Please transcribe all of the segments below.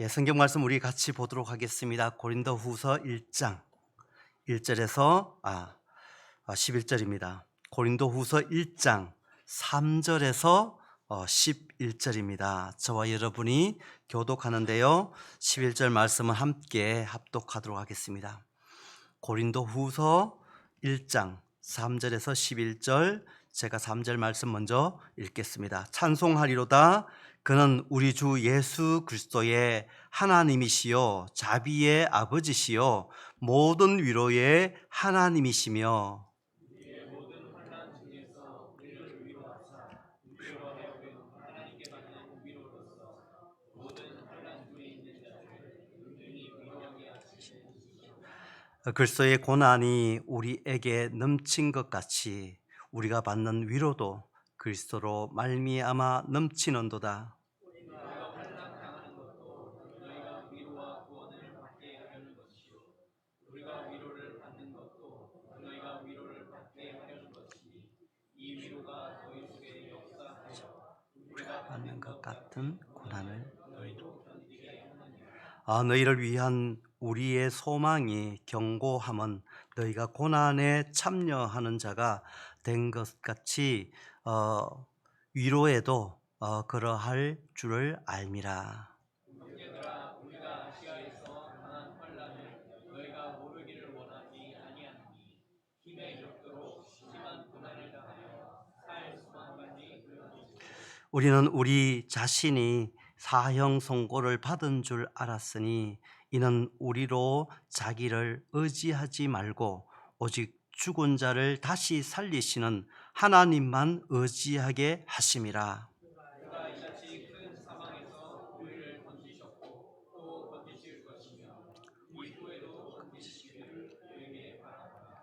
성경 말씀 우리 같이 보도록 하겠습니다. 고린도후서 1장 1절에서 11절입니다. 고린도후서 1장 3절에서 11절입니다. 저와 여러분이 교독하는데요. 11절 말씀은 함께 합독하도록 하겠습니다. 고린도후서 1장 3절에서 11절, 제가 3절 말씀 먼저 읽겠습니다. 찬송하리로다. 그는 우리 주 예수 그리스도의 하나님이시요 자비의 아버지시요 모든 위로의 하나님이시며 그리스도의 고난이 우리에게 넘친 것 같이 우리가 받는 위로도 그리스도로 말미암아 넘치는도다. 받는 것 같은 고난을 너희를 위한 우리의 소망이 견고함은 너희가 고난에 참여하는 자가 된 것 같이 위로에도 그러할 줄을 알미라. 우리는 우리 자신이 사형 선고를 받은 줄 알았으니 이는 우리로 자기를 의지하지 말고 오직 죽은 자를 다시 살리시는 하나님만 의지하게 하심이라.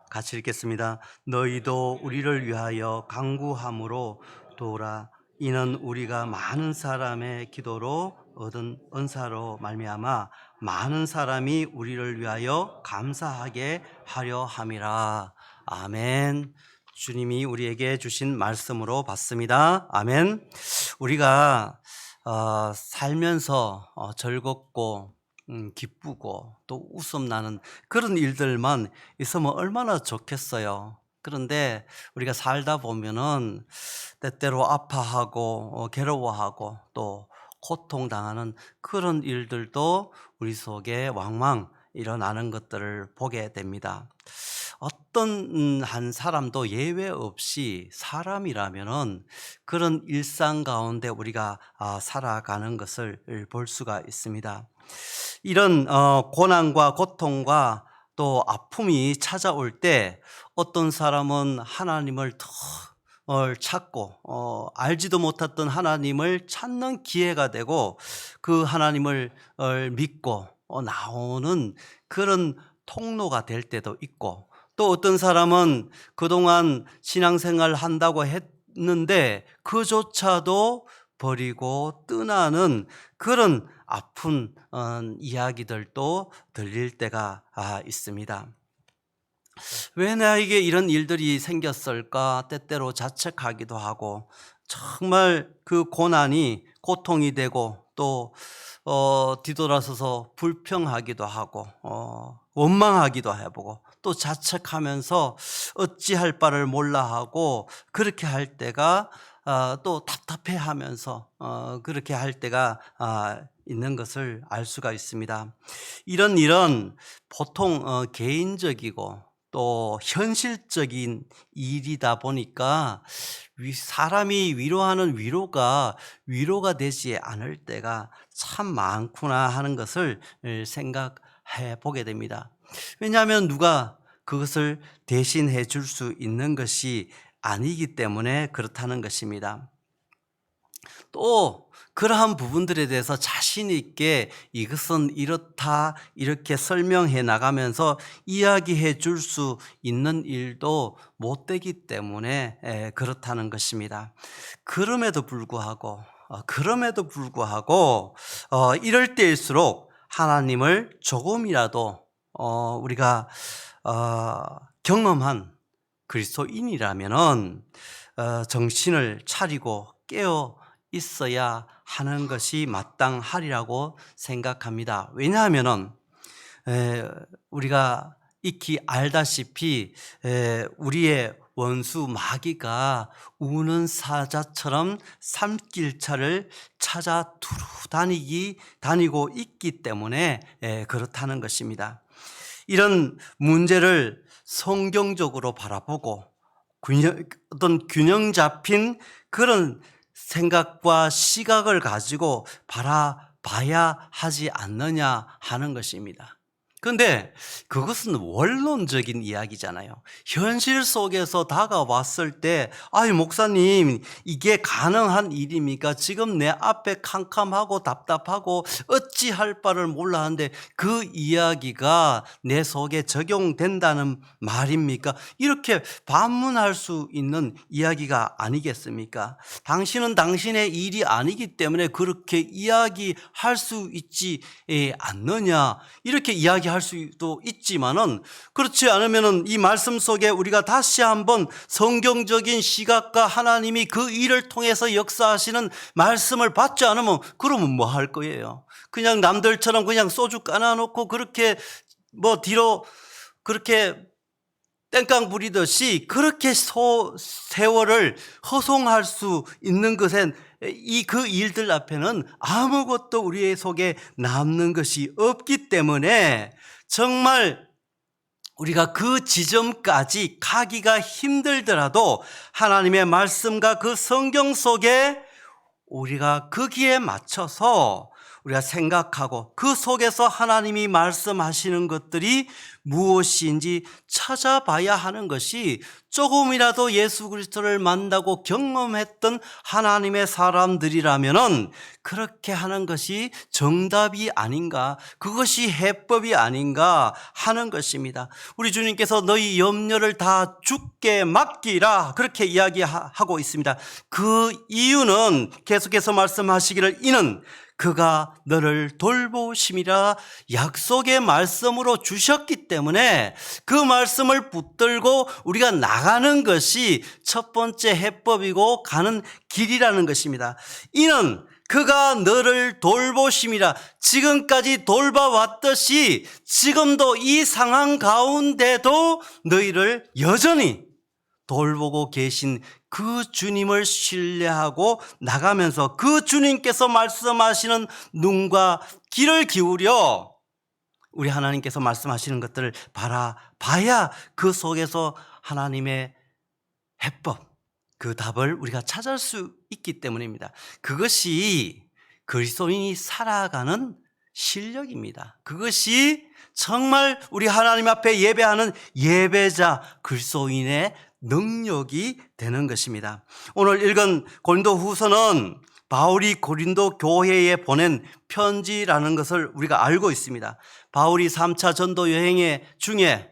같이 읽겠습니다. 너희도 우리를 위하여 간구함으로 도우라. 이는 우리가 많은 사람의 기도로 얻은 은사로 말미암아 많은 사람이 우리를 위하여 감사하게 하려 함이라. 아멘. 주님이 우리에게 주신 말씀으로 받습니다. 아멘. 우리가 살면서 즐겁고 기쁘고 또 웃음 나는 그런 일들만 있으면 얼마나 좋겠어요. 그런데 우리가 살다 보면은 때때로 아파하고 괴로워하고 또 고통당하는 그런 일들도 우리 속에 왕왕 일어나는 것들을 보게 됩니다. 어떤 한 사람도 예외 없이 사람이라면은 그런 일상 가운데 우리가 살아가는 것을 볼 수가 있습니다. 이런 고난과 고통과 또 아픔이 찾아올 때 어떤 사람은 하나님을 더 찾고 알지도 못했던 하나님을 찾는 기회가 되고 그 하나님을 믿고 나오는 그런 통로가 될 때도 있고, 또 어떤 사람은 그동안 신앙생활 한다고 했는데 그조차도 버리고 떠나는 그런 아픈 이야기들도 들릴 때가 있습니다. 왜 나에게 이런 일들이 생겼을까 때때로 자책하기도 하고, 정말 그 고난이 고통이 되고 또 뒤돌아서서 불평하기도 하고 원망하기도 해보고 또 자책하면서 어찌할 바를 몰라 하고 그렇게 할 때가 또 답답해하면서 그렇게 할 때가 있는 것을 알 수가 있습니다. 이런 일은 보통 개인적이고 또 현실적인 일이다 보니까 사람이 위로하는 위로가 되지 않을 때가 참 많구나 하는 것을 생각해 보게 됩니다. 왜냐하면 누가 그것을 대신해 줄 수 있는 것이 아니기 때문에 그렇다는 것입니다. 또 그러한 부분들에 대해서 자신 있게 이것은 이렇다 이렇게 설명해 나가면서 이야기해 줄 수 있는 일도 못 되기 때문에 그렇다는 것입니다. 그럼에도 불구하고 이럴 때일수록 하나님을 조금이라도 우리가 경험한 그리스도인이라면은 정신을 차리고 깨어 있어야 하는 것이 마땅하리라고 생각합니다. 왜냐하면은 우리가 익히 알다시피 우리의 원수 마귀가 우는 사자처럼 산길차를 찾아 두루 다니고 있기 때문에 그렇다는 것입니다. 이런 문제를 성경적으로 바라보고 어떤 균형 잡힌 그런 생각과 시각을 가지고 바라봐야 하지 않느냐 하는 것입니다. 그런데 그것은 원론적인 이야기잖아요. 현실 속에서 다가왔을 때 아이 목사님 이게 가능한 일입니까? 지금 내 앞에 캄캄하고 답답하고 어찌할 바를 몰라 하는데 그 이야기가 내 속에 적용된다는 말입니까? 이렇게 반문할 수 있는 이야기가 아니겠습니까? 당신은 당신의 일이 아니기 때문에 그렇게 이야기할 수 있지 않느냐 이렇게 이야기할 수도 있지만은 그렇지 않으면은 이 말씀 속에 우리가 다시 한번 성경적인 시각과 하나님이 그 일을 통해서 역사하시는 말씀을 받지 않으면 그러면 뭐 할 거예요? 그냥 남들처럼 그냥 소주 까놔놓고 그렇게 뒤로 그렇게 땡깡 부리듯이 그렇게 세월을 허송할 수 있는 것엔 그 일들 앞에는 아무것도 우리의 속에 남는 것이 없기 때문에 정말 우리가 그 지점까지 가기가 힘들더라도 하나님의 말씀과 그 성경 속에 우리가 거기에 맞춰서 우리가 생각하고 그 속에서 하나님이 말씀하시는 것들이 무엇인지 찾아봐야 하는 것이 조금이라도 예수 그리스도를 만나고 경험했던 하나님의 사람들이라면은 그렇게 하는 것이 정답이 아닌가, 그것이 해법이 아닌가 하는 것입니다. 우리 주님께서 너희 염려를 다 주께 맡기라 그렇게 이야기하고 있습니다. 그 이유는 계속해서 말씀하시기를 이는 그가 너를 돌보심이라 약속의 말씀으로 주셨기 때문에 그 말씀을 붙들고 우리가 나가는 것이 첫 번째 해법이고 가는 길이라는 것입니다. 이는 그가 너를 돌보심이라 지금까지 돌봐왔듯이 지금도 이 상황 가운데도 너희를 여전히 돌보고 계신 그 주님을 신뢰하고 나가면서 그 주님께서 말씀하시는 눈과 귀를 기울여 우리 하나님께서 말씀하시는 것들을 바라봐야 그 속에서 하나님의 해법, 그 답을 우리가 찾을 수 있기 때문입니다. 그것이 그리스도인이 살아가는 실력입니다. 그것이 정말 우리 하나님 앞에 예배하는 예배자 그리스도인의 능력이 되는 것입니다. 오늘 읽은 고린도 후서는 바울이 고린도 교회에 보낸 편지라는 것을 우리가 알고 있습니다. 바울이 3차 전도 여행 중에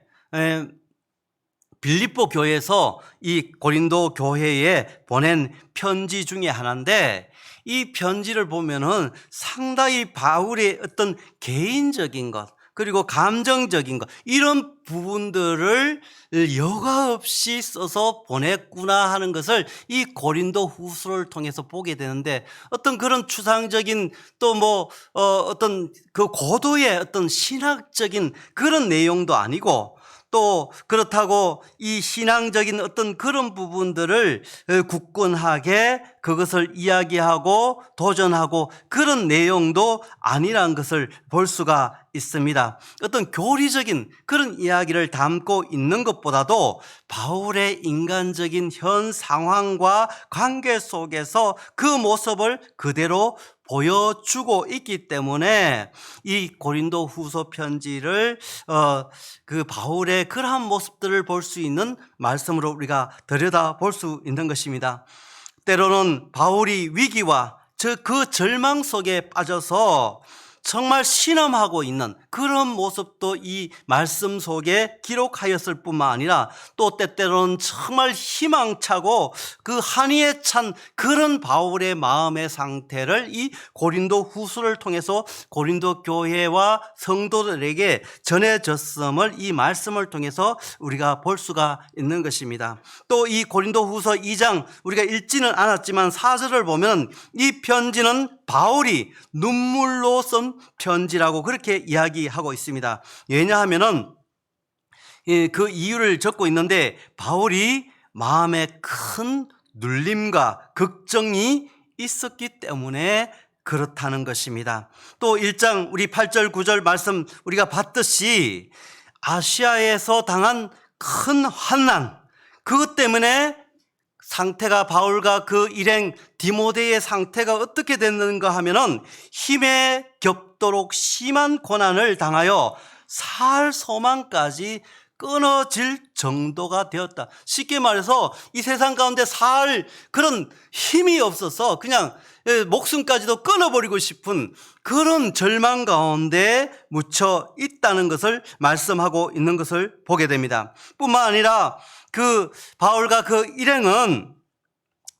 빌립보 교회에서 이 고린도 교회에 보낸 편지 중에 하나인데 이 편지를 보면은 상당히 바울의 어떤 개인적인 것 그리고 감정적인 것 이런 부분들을 여과 없이 써서 보냈구나 하는 것을 이 고린도 후서를 통해서 보게 되는데 어떤 그런 추상적인 또 어떤 그 고도의 어떤 신학적인 그런 내용도 아니고 또 그렇다고 이 신앙적인 어떤 그런 부분들을 굳건하게 그것을 이야기하고 도전하고 그런 내용도 아니라는 것을 볼 수가 있습니다. 어떤 교리적인 그런 이야기를 담고 있는 것보다도 바울의 인간적인 현 상황과 관계 속에서 그 모습을 그대로 보여주고 있기 때문에 이 고린도 후서 편지를 그 바울의 그러한 모습들을 볼 수 있는 말씀으로 우리가 들여다 볼 수 있는 것입니다. 때로는 바울이 위기와 그 절망 속에 빠져서 정말 신음하고 있는 그런 모습도 이 말씀 속에 기록하였을 뿐만 아니라 또 때때로는 정말 희망차고 그 한의에 찬 그런 바울의 마음의 상태를 이 고린도 후서를 통해서 고린도 교회와 성도들에게 전해졌음을 이 말씀을 통해서 우리가 볼 수가 있는 것입니다. 또 이 고린도 후서 2장 우리가 읽지는 않았지만 4절을 보면 이 편지는 바울이 눈물로 쓴 편지라고 그렇게 이야기하고 있습니다. 왜냐하면은 그 이유를 적고 있는데 바울이 마음에 큰 눌림과 걱정이 있었기 때문에 그렇다는 것입니다. 또 1장 우리 8절 9절 말씀 우리가 봤듯이 아시아에서 당한 큰 환난, 그것 때문에 상태가 바울과 그 일행 디모데의 상태가 어떻게 됐는가 하면은 힘에 겹도록 심한 고난을 당하여 살 소망까지 끊어질 정도가 되었다. 쉽게 말해서 이 세상 가운데 살 그런 힘이 없어서 그냥 목숨까지도 끊어버리고 싶은 그런 절망 가운데 묻혀 있다는 것을 말씀하고 있는 것을 보게 됩니다. 뿐만 아니라 그 바울과 그 일행은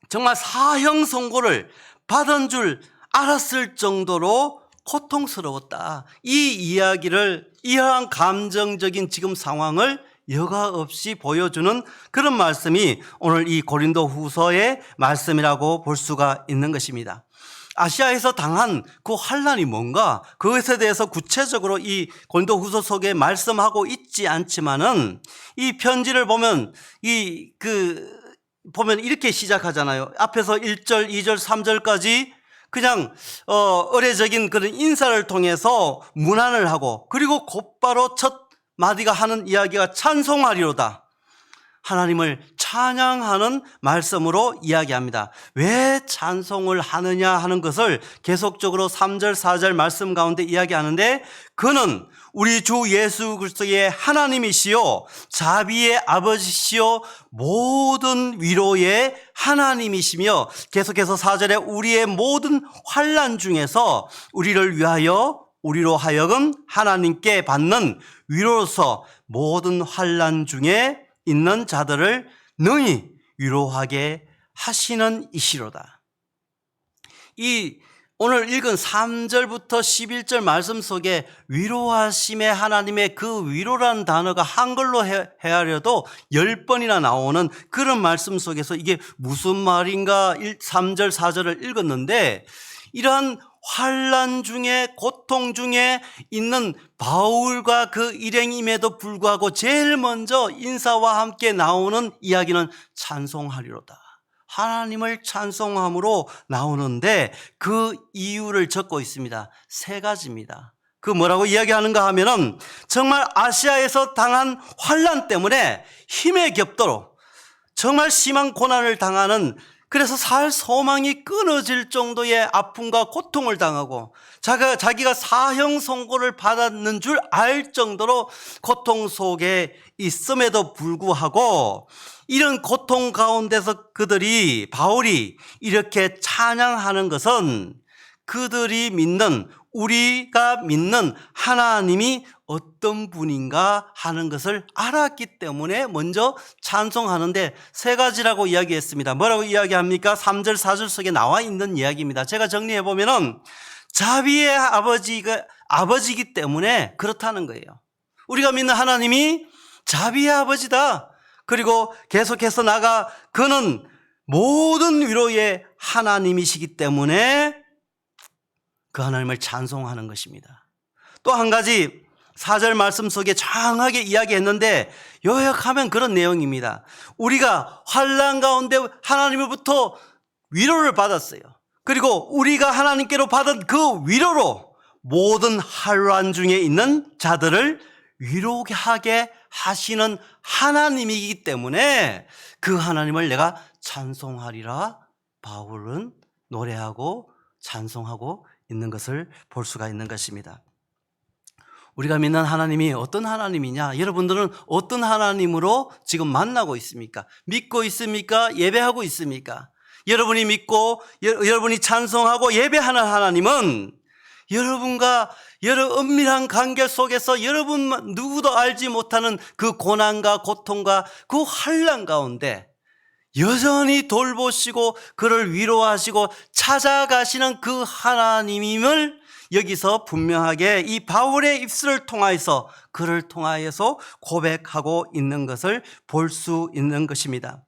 정말 사형 선고를 받은 줄 알았을 정도로 고통스러웠다. 이 이야기를 이러한 감정적인 지금 상황을 여과 없이 보여주는 그런 말씀이 오늘 이 고린도 후서의 말씀이라고 볼 수가 있는 것입니다. 아시아에서 당한 그 환난이 뭔가 그것에 대해서 구체적으로 이 고린도 후서 속에 말씀하고 있지 않지만은 이 편지를 보면 보면 이렇게 시작하잖아요. 앞에서 1절, 2절, 3절까지 그냥 의례적인 그런 인사를 통해서 문안을 하고 그리고 곧바로 첫 마디가 하는 이야기가 찬송하리로다. 하나님을 찬양하는 말씀으로 이야기합니다. 왜 찬송을 하느냐 하는 것을 계속적으로 3절, 4절 말씀 가운데 이야기하는데 그는 우리 주 예수 그리스도의 하나님이시요 자비의 아버지시요 모든 위로의 하나님이시며 계속해서 4절에 우리의 모든 환난 중에서 우리를 위하여 우리로 하여금 하나님께 받는 위로로서 모든 환난 중에 있는 자들을 능히 위로하게 하시는 이시로다. 이 오늘 읽은 3절부터 11절 말씀 속에 위로하심의 하나님의 그 위로라는 단어가 한글로 헤아려도 10번이나 나오는 그런 말씀 속에서 이게 무슨 말인가 3절 4절을 읽었는데 이러한 환난 중에 고통 중에 있는 바울과 그 일행임에도 불구하고 제일 먼저 인사와 함께 나오는 이야기는 찬송하리로다. 하나님을 찬송함으로 나오는데 그 이유를 적고 있습니다. 3가지입니다. 그 뭐라고 이야기하는가 하면은 정말 아시아에서 당한 환난 때문에 힘에 겹도록 정말 심한 고난을 당하는 그래서 살 소망이 끊어질 정도의 아픔과 고통을 당하고 자기가 사형 선고를 받았는 줄 알 정도로 고통 속에 있음에도 불구하고 이런 고통 가운데서 바울이 이렇게 찬양하는 것은 그들이 믿는 우리가 믿는 하나님이 어떤 분인가 하는 것을 알았기 때문에 먼저 찬송하는데 3가지라고 이야기했습니다. 뭐라고 이야기합니까? 3절 4절 속에 나와 있는 이야기입니다. 제가 정리해 보면은 자비의 아버지이기 때문에 그렇다는 거예요. 우리가 믿는 하나님이 자비의 아버지다. 그리고 계속해서 그는 모든 위로의 하나님이시기 때문에 그 하나님을 찬송하는 것입니다. 또 한 가지 4절 말씀 속에 장하게 이야기했는데 요약하면 그런 내용입니다. 우리가 환난 가운데 하나님으로부터 위로를 받았어요. 그리고 우리가 하나님께로 받은 그 위로로 모든 환난 중에 있는 자들을 위로하게 하시는 하나님이기 때문에 그 하나님을 내가 찬송하리라 바울은 노래하고 찬송하고 있는 것을 볼 수가 있는 것입니다. 우리가 믿는 하나님이 어떤 하나님이냐? 여러분들은 어떤 하나님으로 지금 만나고 있습니까? 믿고 있습니까? 예배하고 있습니까? 여러분이 믿고 여러분이 찬송하고 예배하는 하나님은 여러분과 여러 은밀한 관계 속에서 여러분 누구도 알지 못하는 그 고난과 고통과 그 환난 가운데 여전히 돌보시고 그를 위로하시고 찾아가시는 그 하나님임을 여기서 분명하게 이 바울의 입술을 통하여서 그를 통하여서 고백하고 있는 것을 볼 수 있는 것입니다.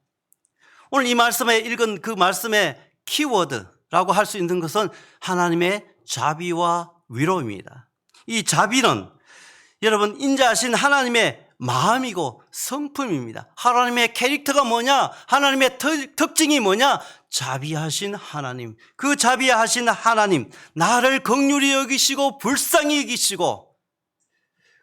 오늘 이 말씀에 읽은 그 말씀의 키워드라고 할 수 있는 것은 하나님의 자비와 위로입니다. 이 자비는 여러분 인자하신 하나님의 마음이고 성품입니다. 하나님의 캐릭터가 뭐냐? 하나님의 특징이 뭐냐? 자비하신 하나님. 그 자비하신 하나님, 나를 긍휼히 여기시고 불쌍히 여기시고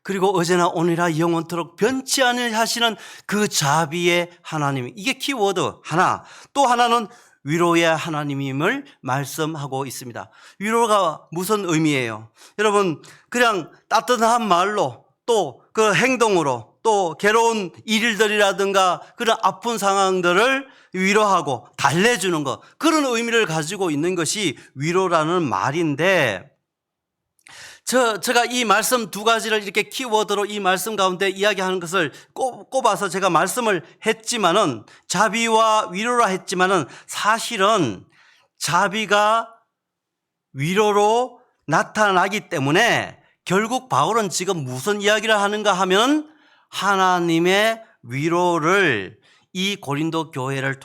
그리고 어제나 오늘이나 영원토록 변치 않을 하시는 그 자비의 하나님. 이게 키워드 하나. 또 하나는 위로의 하나님임을 말씀하고 있습니다. 위로가 무슨 의미예요? 여러분 그냥 따뜻한 말로 또 그 행동으로 또 괴로운 일들이라든가 그런 아픈 상황들을 위로하고 달래주는 것, 그런 의미를 가지고 있는 것이 위로라는 말인데, 제가 이 말씀 두 가지를 이렇게 키워드로 이 말씀 가운데 이야기하는 것을 꼽아서 제가 말씀을 했지만은, 자비와 위로라 했지만은 사실은 자비가 위로로 나타나기 때문에 결국 바울은 지금 무슨 이야기를 하는가 하면 하나님의 위로를 이 고린도 교회를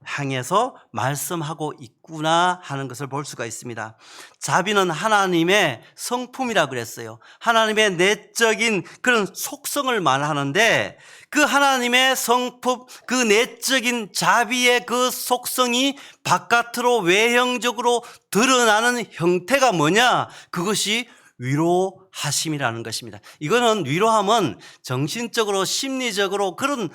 향해서 말씀하고 있구나 하는 것을 볼 수가 있습니다. 자비는 하나님의 성품이라 그랬어요. 하나님의 내적인 그런 속성을 말하는데, 그 하나님의 성품, 그 내적인 자비의 그 속성이 바깥으로 외형적으로 드러나는 형태가 뭐냐? 그것이 위로하심이라는 것입니다. 이거는 위로함은 정신적으로 심리적으로 그런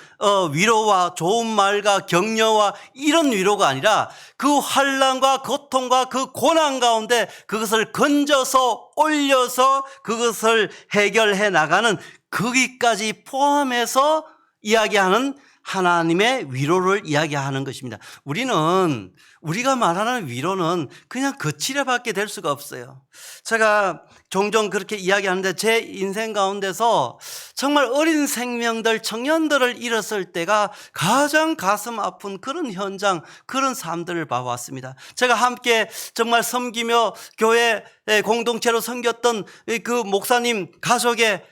위로와 좋은 말과 격려와 이런 위로가 아니라 그 환난과 고통과 그 고난 가운데 그것을 건져서 올려서 그것을 해결해 나가는 거기까지 포함해서 이야기하는 하나님의 위로를 이야기하는 것입니다. 우리가 말하는 위로는 그냥 거칠게밖에 될 수가 없어요. 제가 종종 그렇게 이야기하는데, 제 인생 가운데서 정말 어린 생명들, 청년들을 잃었을 때가 가장 가슴 아픈 그런 현장, 그런 삶들을 봐왔습니다. 제가 함께 정말 섬기며 교회 공동체로 섬겼던 그 목사님 가족의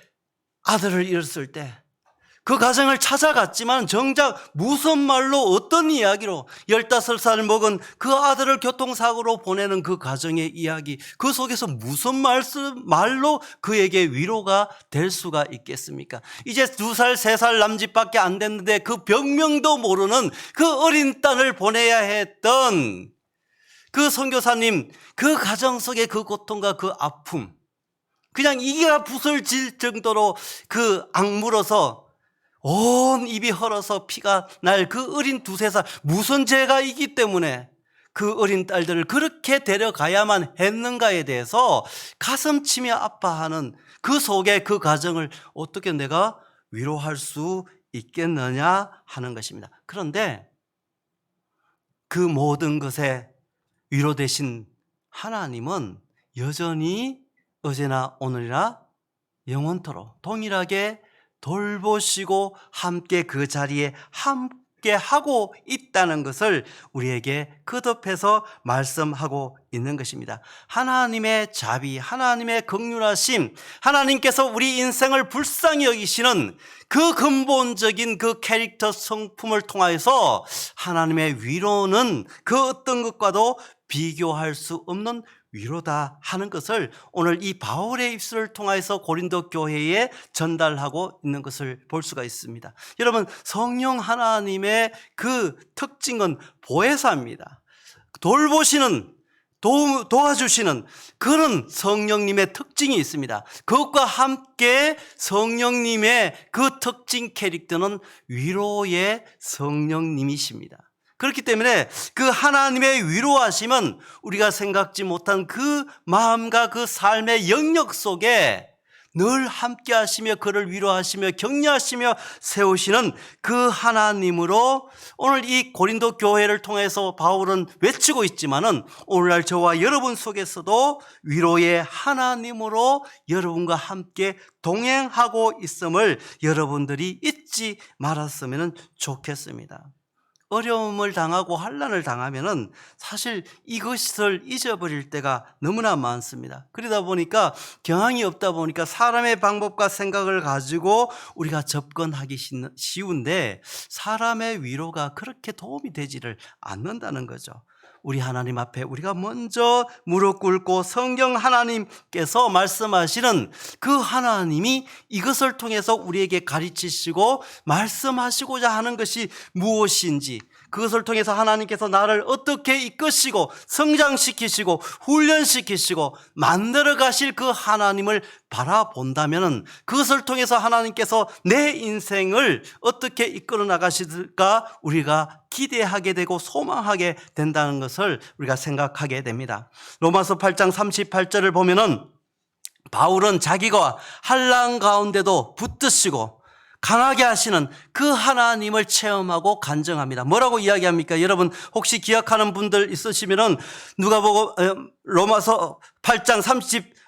아들을 잃었을 때 그 가정을 찾아갔지만 정작 무슨 말로 어떤 이야기로 15살 먹은 그 아들을 교통사고로 보내는 그 가정의 이야기, 그 속에서 무슨 말로 그에게 위로가 될 수가 있겠습니까? 이제 2살, 3살 남짓밖에 안 됐는데 그 병명도 모르는 그 어린 딸을 보내야 했던 그 선교사님, 그 가정 속의 그 고통과 그 아픔, 그냥 이가 부서질 정도로 그 악물어서 온 입이 헐어서 피가 날 그 어린 2-3살, 무슨 죄가 있기 때문에 그 어린 딸들을 그렇게 데려가야만 했는가에 대해서 가슴 치며 아파하는 그 속에 그 가정을 어떻게 내가 위로할 수 있겠느냐 하는 것입니다. 그런데 그 모든 것에 위로 되신 하나님은 여전히 어제나 오늘이나 영원토록 동일하게 돌보시고 함께 그 자리에 함께 하고 있다는 것을 우리에게 거듭해서 말씀하고 있는 것입니다. 하나님의 자비, 하나님의 긍휼하심, 하나님께서 우리 인생을 불쌍히 여기시는 그 근본적인 그 캐릭터 성품을 통하여서 하나님의 위로는 그 어떤 것과도 비교할 수 없는 위로다 하는 것을 오늘 이 바울의 입술을 통해서 고린도 교회에 전달하고 있는 것을 볼 수가 있습니다. 여러분, 성령 하나님의 그 특징은 보혜사입니다. 돌보시는, 도와주시는 그런 성령님의 특징이 있습니다. 그것과 함께 성령님의 그 특징 캐릭터는 위로의 성령님이십니다. 그렇기 때문에 그 하나님의 위로하심은 우리가 생각지 못한 그 마음과 그 삶의 영역 속에 늘 함께 하시며 그를 위로하시며 격려하시며 세우시는 그 하나님으로 오늘 이 고린도 교회를 통해서 바울은 외치고 있지만은 오늘날 저와 여러분 속에서도 위로의 하나님으로 여러분과 함께 동행하고 있음을 여러분들이 잊지 말았으면 좋겠습니다. 어려움을 당하고 환난을 당하면은 사실 이것을 잊어버릴 때가 너무나 많습니다. 그러다 보니까 경황이 없다 보니까 사람의 방법과 생각을 가지고 우리가 접근하기 쉬운데 사람의 위로가 그렇게 도움이 되지를 않는다는 거죠. 우리 하나님 앞에 우리가 먼저 무릎 꿇고 성경 하나님께서 말씀하시는 그 하나님이 이것을 통해서 우리에게 가르치시고 말씀하시고자 하는 것이 무엇인지, 그것을 통해서 하나님께서 나를 어떻게 이끄시고 성장시키시고 훈련시키시고 만들어 가실 그 하나님을 바라본다면 그것을 통해서 하나님께서 내 인생을 어떻게 이끌어 나가실까 우리가 기대하게 되고 소망하게 된다는 것을 우리가 생각하게 됩니다. 로마서 8장 38절을 보면은 바울은 자기가 환난 가운데도 붙드시고 강하게 하시는 그 하나님을 체험하고 간증합니다. 뭐라고 이야기합니까? 여러분 혹시 기억하는 분들 있으시면은 로마서 8장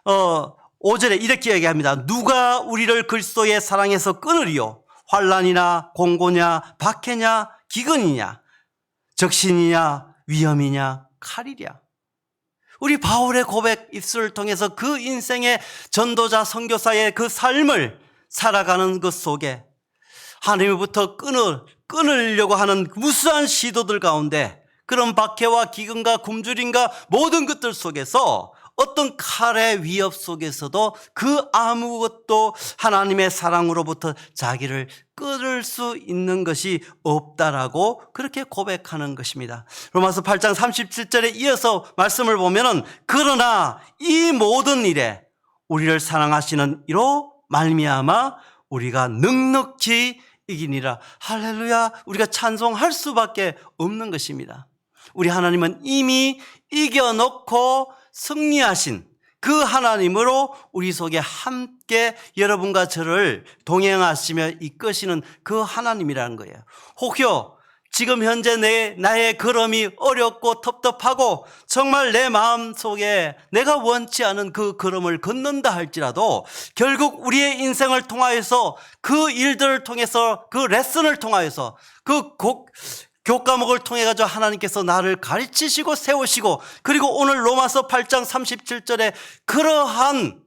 35절에 이렇게 이야기합니다. 누가 우리를 그리스도의 사랑에서 끊으리요? 환난이나 공고냐 박해냐 기근이냐 적신이냐 위험이냐 칼이랴. 우리 바울의 고백 입술을 통해서 그 인생의 전도자 선교사의 그 삶을 살아가는 것 속에 하나님으로부터 끊으려고 하는 무수한 시도들 가운데 그런 박해와 기근과 굶주림과 모든 것들 속에서 어떤 칼의 위협 속에서도 그 아무것도 하나님의 사랑으로부터 자기를 끊을 수 있는 것이 없다라고 그렇게 고백하는 것입니다. 로마서 8장 37절에 이어서 말씀을 보면은 그러나 이 모든 일에 우리를 사랑하시는 이로 말미암아 우리가 넉넉히 이기니라. 할렐루야. 우리가 찬송할 수밖에 없는 것입니다. 우리 하나님은 이미 이겨놓고 승리하신 그 하나님으로 우리 속에 함께 여러분과 저를 동행하시며 이끄시는 그 하나님이라는 거예요. 혹여 지금 현재 나의 걸음이 어렵고 텁텁하고 정말 내 마음속에 내가 원치 않은 그 걸음을 걷는다 할지라도 결국 우리의 인생을 통하여서 그 일들을 통해서 그 레슨을 통하여서 그 교과목을 통해 가지고 하나님께서 나를 가르치시고 세우시고 그리고 오늘 로마서 8장 37절에 그러한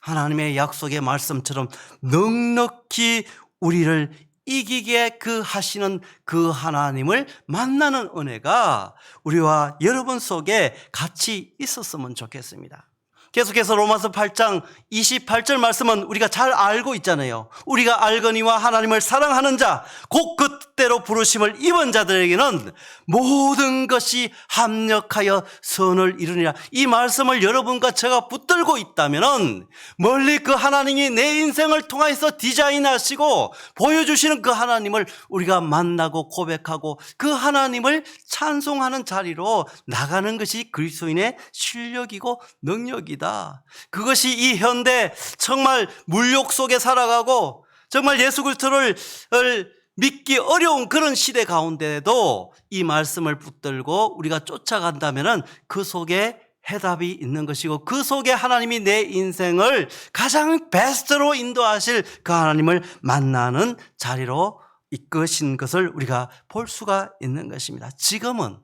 하나님의 약속의 말씀처럼 넉넉히 우리를 이기게 하시는 그 하나님을 만나는 은혜가 우리와 여러분 속에 같이 있었으면 좋겠습니다. 계속해서 로마서 8장 28절 말씀은 우리가 잘 알고 있잖아요. 우리가 알거니와 하나님을 사랑하는 자, 곧 그때로 부르심을 입은 자들에게는 모든 것이 합력하여 선을 이루니라. 이 말씀을 여러분과 제가 붙들고 있다면 멀리 그 하나님이 내 인생을 통해서 디자인하시고 보여주시는 그 하나님을 우리가 만나고 고백하고 그 하나님을 찬송하는 자리로 나가는 것이 그리스도인의 실력이고 능력이다. 그것이 이 현대 정말 물욕 속에 살아가고 정말 예수 그리스도를 믿기 어려운 그런 시대 가운데에도 이 말씀을 붙들고 우리가 쫓아간다면 그 속에 해답이 있는 것이고 그 속에 하나님이 내 인생을 가장 베스트로 인도하실 그 하나님을 만나는 자리로 이끄신 것을 우리가 볼 수가 있는 것입니다. 지금은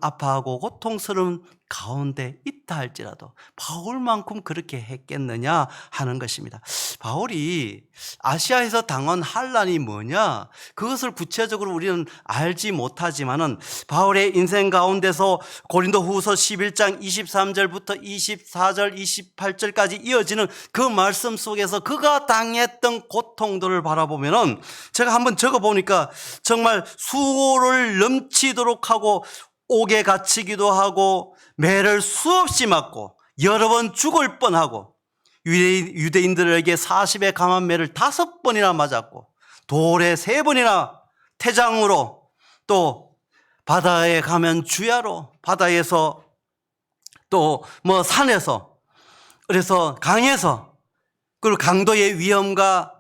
아파하고 고통스러운 가운데 있다 할지라도 바울만큼 그렇게 했겠느냐 하는 것입니다. 바울이 아시아에서 당한 환난이 뭐냐 그것을 구체적으로 우리는 알지 못하지만은 바울의 인생 가운데서 고린도후서 11장 23절부터 24절 28절까지 이어지는 그 말씀 속에서 그가 당했던 고통들을 바라보면은 제가 한번 적어보니까 정말 수고를 넘치도록 하고 옥에 갇히기도 하고 매를 수없이 맞고 여러 번 죽을 뻔하고 유대인들에게 40의 감한 매를 5번이나 맞았고 돌에 3번이나 태장으로 또 바다에 가면 주야로 바다에서 또 산에서 그래서 강에서 그리고 강도의 위험과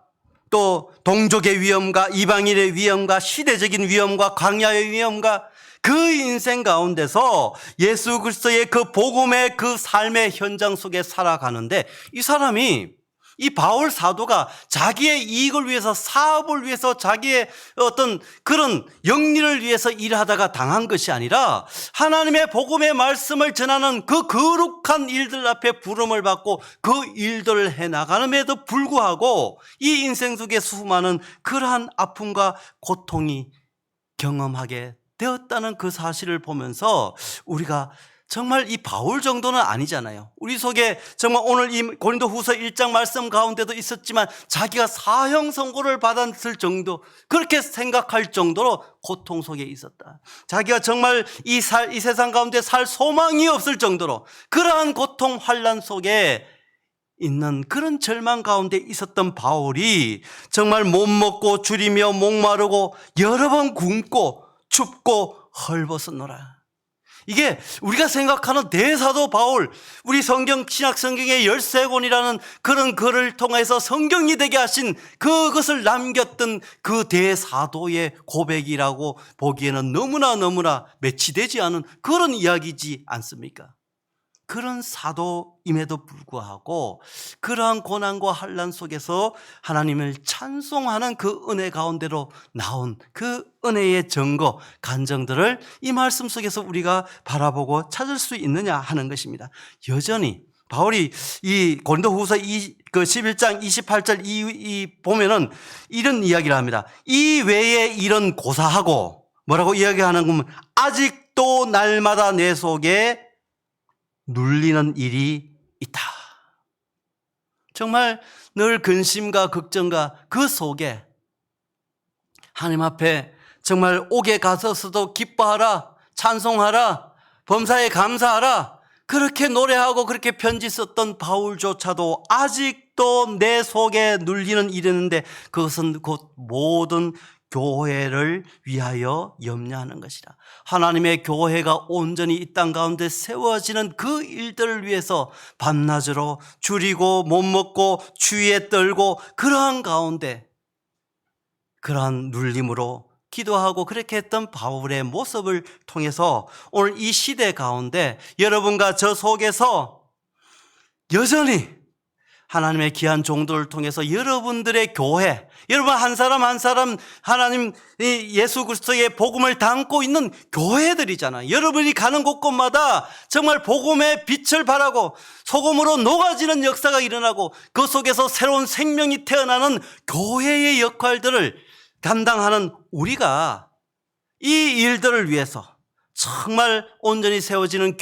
또 동족의 위험과 이방인의 위험과 시대적인 위험과 광야의 위험과 그 인생 가운데서 예수 그리스도의 그 복음의 그 삶의 현장 속에 살아가는데, 이 사람이, 이 바울 사도가 자기의 이익을 위해서, 사업을 위해서, 자기의 어떤 그런 영리를 위해서 일하다가 당한 것이 아니라 하나님의 복음의 말씀을 전하는 그 거룩한 일들 앞에 부름을 받고 그 일들을 해나가는데도 불구하고 이 인생 속에 수많은 그러한 아픔과 고통이 경험하게 되었다는 그 사실을 보면서 우리가 정말 이 바울 정도는 아니잖아요. 우리 속에 정말 오늘 이 고린도후서 1장 말씀 가운데도 있었지만 자기가 사형 선고를 받았을 정도, 그렇게 생각할 정도로 고통 속에 있었다. 자기가 정말 이 세상 가운데 살 소망이 없을 정도로 그러한 고통 환난 속에 있는 그런 절망 가운데 있었던 바울이 정말 못 먹고 줄이며 목마르고 여러 번 굶고 춥고 헐벗었노라. 이게 우리가 생각하는 대사도 바울, 우리 신약 성경의 13권이라는 그런 글을 통해서 성경이 되게 하신 그것을 남겼던 그 대사도의 고백이라고 보기에는 너무나 매치되지 않은 그런 이야기지 않습니까? 그런 사도임에도 불구하고 그러한 고난과 환난 속에서 하나님을 찬송하는 그 은혜 가운데로 나온 그 은혜의 증거, 간정들을 이 말씀 속에서 우리가 바라보고 찾을 수 있느냐 하는 것입니다. 여전히 바울이 이 고린도후서 11장 28절 보면은 이런 이야기를 합니다. 이 외에 이런 고사하고 뭐라고 이야기하는 거면 아직도 날마다 내 속에 눌리는 일이 있다. 정말 늘 근심과 걱정과 그 속에 하나님 앞에 정말 옥에 가서서도 기뻐하라, 찬송하라, 범사에 감사하라, 그렇게 노래하고 그렇게 편지 썼던 바울조차도 아직도 내 속에 눌리는 일이 있는데 그것은 곧 모든 교회를 위하여 염려하는 것이라. 하나님의 교회가 온전히 이 땅 가운데 세워지는 그 일들을 위해서 밤낮으로 줄이고 못 먹고 추위에 떨고 그러한 가운데 그러한 눌림으로 기도하고 그렇게 했던 바울의 모습을 통해서 오늘 이 시대 가운데 여러분과 저 속에서 여전히 하나님의 귀한 종들을 통해서 여러분들의 교회, 여러분 한 사람 한 사람 하나님 예수 그리스도의 복음을 담고 있는 교회들이잖아요. 여러분이 가는 곳곳마다 정말 복음의 빛을 발하고 소금으로 녹아지는 역사가 일어나고 그 속에서 새로운 생명이 태어나는 교회의 역할들을 감당하는 우리가 이 일들을 위해서 정말 온전히 세워지는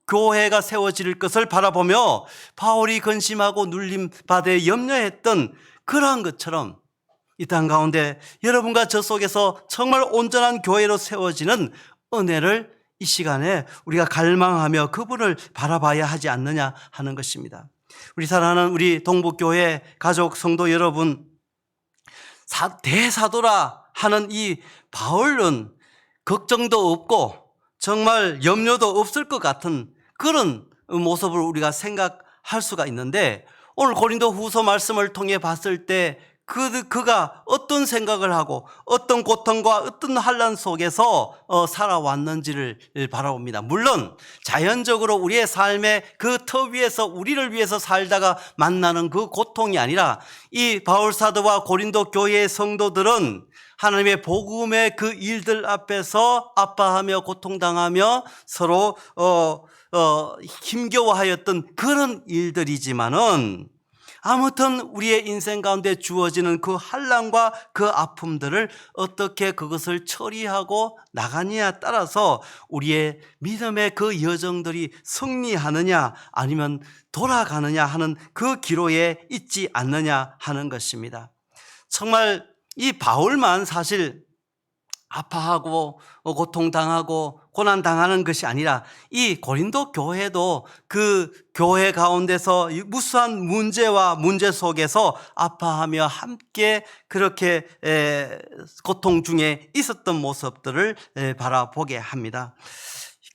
교회가 세워질 것을 바라보며 바울이 근심하고 눌림받아 염려했던 그러한 것처럼 이 땅 가운데 여러분과 저 속에서 정말 온전한 교회로 세워지는 은혜를 이 시간에 우리가 갈망하며 그분을 바라봐야 하지 않느냐 하는 것입니다. 우리 사랑하는 우리 동북교회 가족 성도 여러분, 대사도라 하는 이 바울은 걱정도 없고 정말 염려도 없을 것 같은 그런 모습을 우리가 생각할 수가 있는데, 오늘 고린도후서 말씀을 통해 봤을 때 그가 어떤 생각을 하고 어떤 고통과 어떤 환난 속에서 살아왔는지를 바라봅니다. 물론 자연적으로 우리의 삶의 그 터 위에서 우리를 위해서 살다가 만나는 그 고통이 아니라 이 바울 사도와 고린도 교회의 성도들은 하나님의 복음의 그 일들 앞에서 아파하며 고통당하며 서로 힘겨워하였던 그런 일들이지만은 아무튼 우리의 인생 가운데 주어지는 그 환난과 그 아픔들을 어떻게 그것을 처리하고 나가느냐에 따라서 우리의 믿음의 그 여정들이 승리하느냐 아니면 돌아가느냐 하는 그 기로에 있지 않느냐 하는 것입니다. 정말 이 바울만 사실 아파하고 고통당하고 고난당하는 것이 아니라 이 고린도 교회도 그 교회 가운데서 무수한 문제와 문제 속에서 아파하며 함께 그렇게 고통 중에 있었던 모습들을 바라보게 합니다.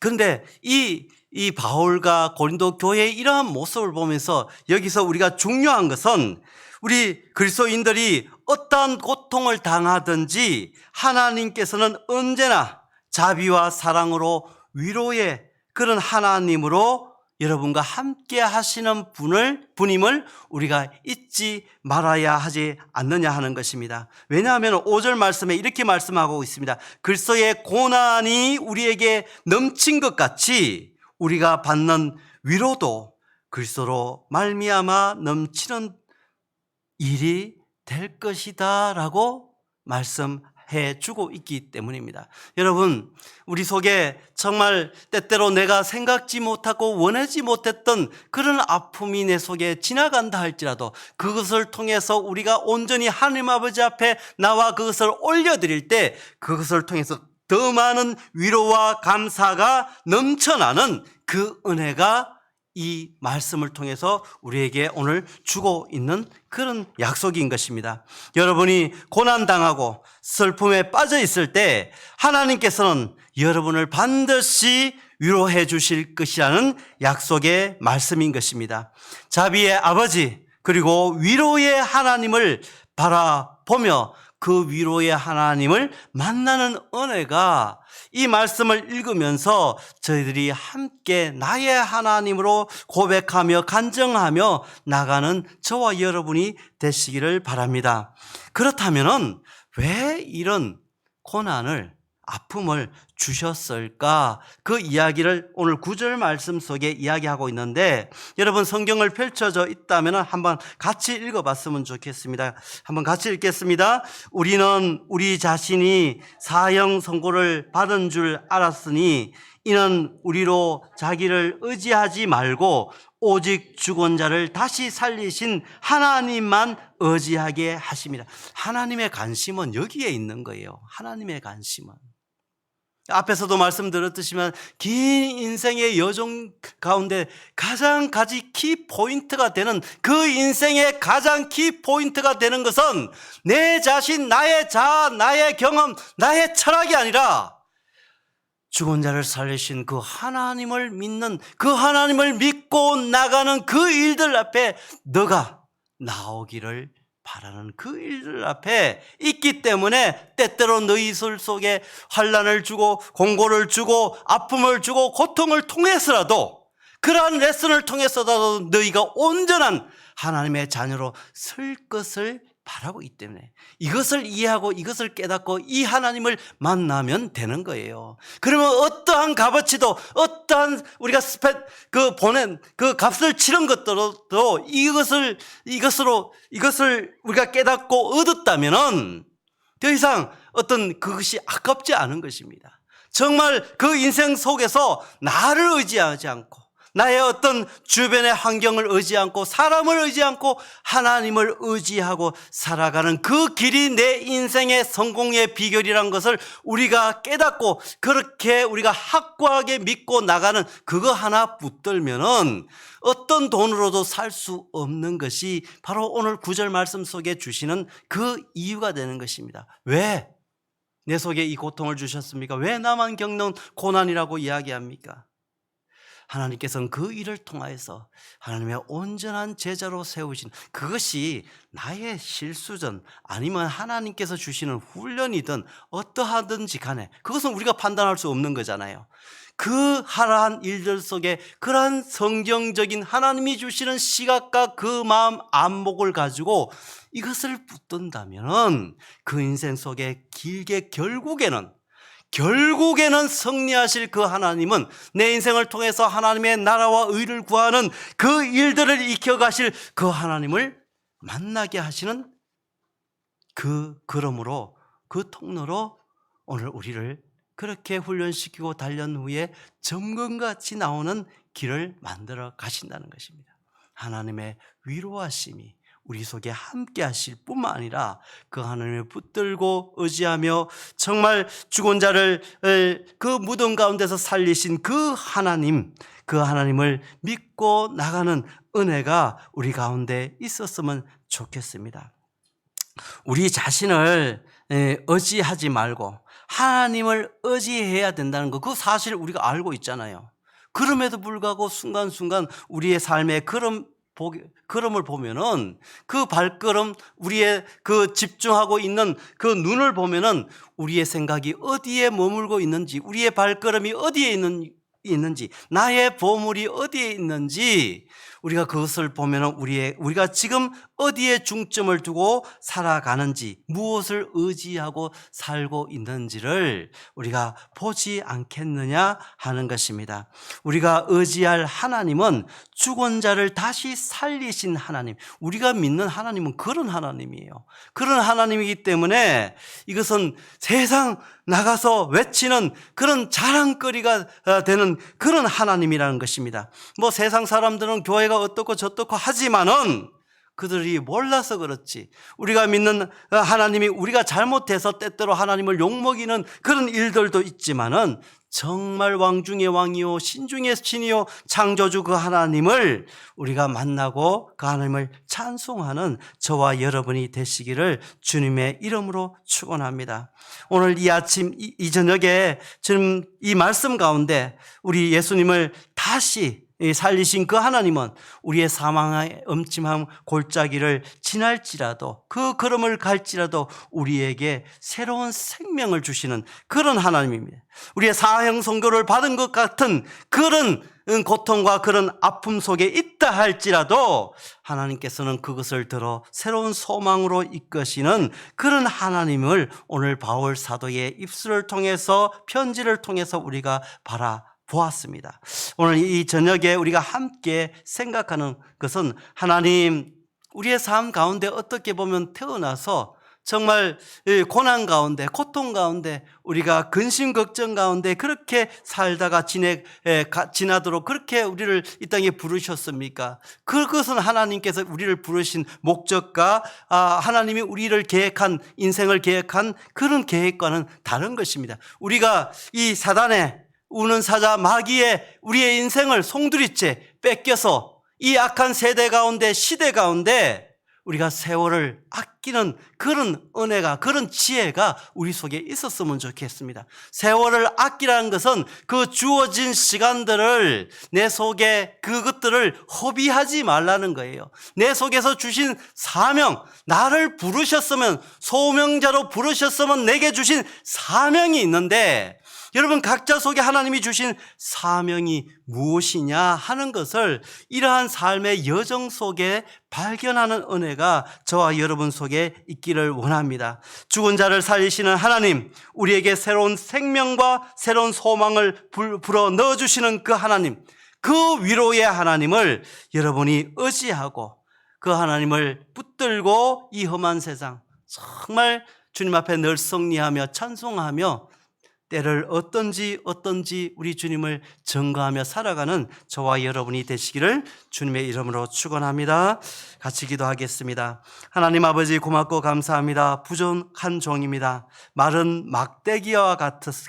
그런데 이 이 바울과 고린도 교회의 이러한 모습을 보면서 여기서 우리가 중요한 것은 우리 그리스도인들이 어떠한 고통을 당하든지 하나님께서는 언제나 자비와 사랑으로 위로의 그런 하나님으로 여러분과 함께 하시는 분임을 우리가 잊지 말아야 하지 않느냐 하는 것입니다. 왜냐하면 5절 말씀에 이렇게 말씀하고 있습니다. 그리스도의 고난이 우리에게 넘친 것 같이 우리가 받는 위로도 그리스도로 말미암아 넘치는 일이 될 것이다 라고 말씀해 주고 있기 때문입니다. 여러분, 우리 속에 정말 때때로 내가 생각지 못하고 원하지 못했던 그런 아픔이 내 속에 지나간다 할지라도 그것을 통해서 우리가 온전히 하나님 아버지 앞에 나와 그것을 올려드릴 때 그것을 통해서 더 많은 위로와 감사가 넘쳐나는 그 은혜가 이 말씀을 통해서 우리에게 오늘 주고 있는 그런 약속인 것입니다. 여러분이 고난당하고 슬픔에 빠져 있을 때 하나님께서는 여러분을 반드시 위로해 주실 것이라는 약속의 말씀인 것입니다. 자비의 아버지 그리고 위로의 하나님을 바라보며 그 위로의 하나님을 만나는 은혜가 이 말씀을 읽으면서 저희들이 함께 나의 하나님으로 고백하며 간증하며 나가는 저와 여러분이 되시기를 바랍니다. 그렇다면 왜 이런 고난을 아픔을 주셨을까? 그 이야기를 오늘 9절 말씀 속에 이야기하고 있는데 여러분 성경을 펼쳐져 있다면 한번 같이 읽어봤으면 좋겠습니다. 한번 같이 읽겠습니다. 우리는 우리 자신이 사형 선고를 받은 줄 알았으니 이는 우리로 자기를 의지하지 말고 오직 죽은 자를 다시 살리신 하나님만 의지하게 하심이라. 하나님의 관심은 여기에 있는 거예요. 하나님의 관심은. 앞에서도 말씀드렸듯이만 긴 인생의 여정 가운데 가장 키포인트가 되는 그 인생의 가장 키포인트가 되는 것은 내 자신, 나의 자아, 나의 경험, 나의 철학이 아니라 죽은 자를 살리신 그 하나님을 믿는 그 하나님을 믿고 나가는 그 일들 앞에 너가 나오기를 바라는 그 일들 앞에 있기 때문에 때때로 너희 술 속에 환난을 주고 공고를 주고 아픔을 주고 고통을 통해서라도 그러한 레슨을 통해서라도 너희가 온전한 하나님의 자녀로 설 것을 바라고 있기 때문에 이것을 이해하고 이것을 깨닫고 이 하나님을 만나면 되는 거예요. 그러면 어떠한 값어치도 어떠한 우리가 보낸 그 값을 치른 것들도 이것을 우리가 깨닫고 얻었다면은 더 이상 어떤 그것이 아깝지 않은 것입니다. 정말 그 인생 속에서 나를 의지하지 않고 나의 어떤 주변의 환경을 의지 않고 사람을 의지 않고 하나님을 의지하고 살아가는 그 길이 내 인생의 성공의 비결이란 것을 우리가 깨닫고 그렇게 우리가 확고하게 믿고 나가는 그거 하나 붙들면은 어떤 돈으로도 살 수 없는 것이 바로 오늘 9절 말씀 속에 주시는 그 이유가 되는 것입니다. 왜 내 속에 이 고통을 주셨습니까? 왜 나만 겪는 고난이라고 이야기합니까? 하나님께서는 그 일을 통하여서 하나님의 온전한 제자로 세우신 그것이 나의 실수든 아니면 하나님께서 주시는 훈련이든 어떠하든지 간에 그것은 우리가 판단할 수 없는 거잖아요. 그 하라한 일들 속에 그러한 성경적인 하나님이 주시는 시각과 그 마음 안목을 가지고 이것을 붙든다면 그 인생 속에 길게 결국에는 승리하실 그 하나님은 내 인생을 통해서 하나님의 나라와 의를 구하는 그 일들을 익혀가실 그 하나님을 만나게 하시는 그러므로 그 통로로 오늘 우리를 그렇게 훈련시키고 단련 후에 점검같이 나오는 길을 만들어 가신다는 것입니다. 하나님의 위로하심이 우리 속에 함께 하실 뿐만 아니라 그 하나님을 붙들고 의지하며 정말 죽은 자를 그 무덤 가운데서 살리신 그 하나님을 믿고 나가는 은혜가 우리 가운데 있었으면 좋겠습니다. 우리 자신을 의지하지 말고 하나님을 의지해야 된다는 거, 그 사실 우리가 알고 있잖아요. 그럼에도 불구하고 순간순간 우리의 삶의 걸음을 보면은 그 발걸음, 우리의 그 집중하고 있는 그 눈을 보면은 우리의 생각이 어디에 머물고 있는지, 우리의 발걸음이 어디에 있는지, 나의 보물이 어디에 있는지 우리가 그것을 보면은 우리가 지금 어디에 중점을 두고 살아가는지, 무엇을 의지하고 살고 있는지를 우리가 보지 않겠느냐 하는 것입니다. 우리가 의지할 하나님은 죽은 자를 다시 살리신 하나님, 우리가 믿는 하나님은 그런 하나님이에요. 그런 하나님이기 때문에 이것은 세상 나가서 외치는 그런 자랑거리가 되는 그런 하나님이라는 것입니다. 뭐 세상 사람들은 교회가 어떻고 저떻고 하지만은 그들이 몰라서 그렇지, 우리가 믿는 하나님이 우리가 잘못해서 때때로 하나님을 욕먹이는 그런 일들도 있지만은 정말 왕 중의 왕이요 신 중의 신이요 창조주 그 하나님을 우리가 만나고 그 하나님을 찬송하는 저와 여러분이 되시기를 주님의 이름으로 축원합니다. 오늘 이 아침 이 저녁에 지금 이 말씀 가운데 우리 예수님을 다시 살리신 그 하나님은 우리의 사망의 음침한 골짜기를 지날지라도, 그 걸음을 갈지라도 우리에게 새로운 생명을 주시는 그런 하나님입니다. 우리의 사형 선고를 받은 것 같은 그런 고통과 그런 아픔 속에 있다 할지라도 하나님께서는 그것을 들어 새로운 소망으로 이끄시는 그런 하나님을 오늘 바울 사도의 입술을 통해서, 편지를 통해서 우리가 보았습니다. 오늘 이 저녁에 우리가 함께 생각하는 것은, 하나님, 우리의 삶 가운데 어떻게 보면 태어나서 정말 고난 가운데, 고통 가운데, 우리가 근심 걱정 가운데 그렇게 살다가 지나도록 그렇게 우리를 이 땅에 부르셨습니까? 그것은 하나님께서 우리를 부르신 목적과 하나님이 우리를 계획한, 인생을 계획한 그런 계획과는 다른 것입니다. 우리가 이 사단의 우는 사자 마귀의 우리의 인생을 송두리째 뺏겨서 이 악한 세대 가운데, 시대 가운데 우리가 세월을 아끼는 그런 은혜가, 그런 지혜가 우리 속에 있었으면 좋겠습니다. 세월을 아끼라는 것은 그 주어진 시간들을, 내 속에 그것들을 허비하지 말라는 거예요. 내 속에서 주신 사명, 나를 부르셨으면, 소명자로 부르셨으면 내게 주신 사명이 있는데, 여러분 각자 속에 하나님이 주신 사명이 무엇이냐 하는 것을 이러한 삶의 여정 속에 발견하는 은혜가 저와 여러분 속에 있기를 원합니다. 죽은 자를 살리시는 하나님, 우리에게 새로운 생명과 새로운 소망을 불어 넣어주시는 그 하나님, 그 위로의 하나님을 여러분이 의지하고 그 하나님을 붙들고 이 험한 세상 정말 주님 앞에 늘 승리하며 찬송하며 때를 어떤지 우리 주님을 증거하며 살아가는 저와 여러분이 되시기를 주님의 이름으로 축원합니다. 같이 기도하겠습니다. 하나님 아버지, 고맙고 감사합니다. 부족한 종입니다. 마른 막대기와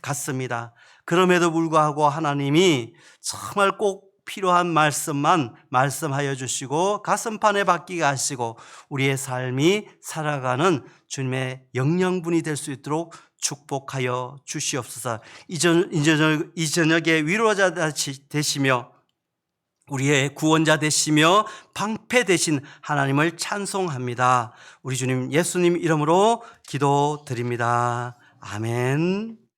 같습니다. 그럼에도 불구하고 하나님이 정말 꼭 필요한 말씀만 말씀하여 주시고 가슴판에 박히게 하시고 우리의 삶이 살아가는 주님의 영양분이 될 수 있도록 축복하여 주시옵소서. 이 저녁에 위로자 되시며 우리의 구원자 되시며 방패 되신 하나님을 찬송합니다. 우리 주님 예수님 이름으로 기도드립니다. 아멘.